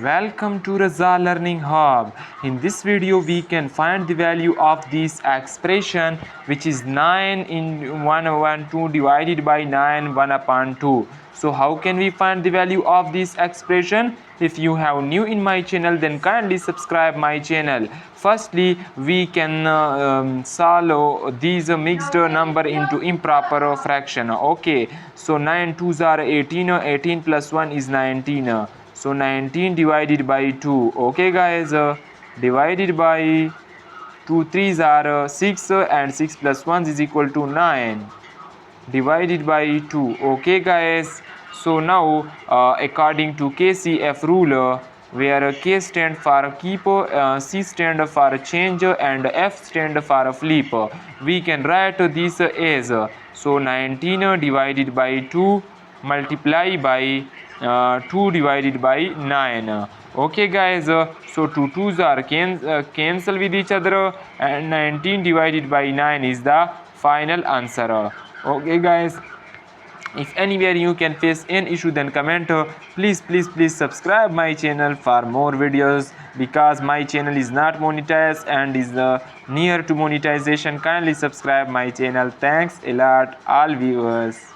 Welcome to Raza Learning Hub. In this video we can find the value of this expression, which is 9 in 1 upon 2 divided by 9 1 upon 2. So how can we find the value of this expression? If you have new in my channel, then kindly subscribe my channel. Firstly, we can solve these mixed number into improper fraction. Okay, so 9 2s are 18, 18 plus 1 is 19. So 19 divided by 2. Okay guys, divided by 2 3s are 6, and 6 plus 1 is equal to 9 divided by 2. Okay guys, so now according to KCF rule, where K stand for keep, C stand for change, and F stand for flip, we can write this as so 19 divided by 2 multiply by 2 divided by 9. Okay guys, so 2 2s are cancel with each other, and 19 divided by 9 is the final answer. Okay guys, if anywhere you can face an issue, then comment. Please subscribe my channel for more videos, because my channel is not monetized and is near to monetization. Kindly subscribe my channel. Thanks a lot all viewers.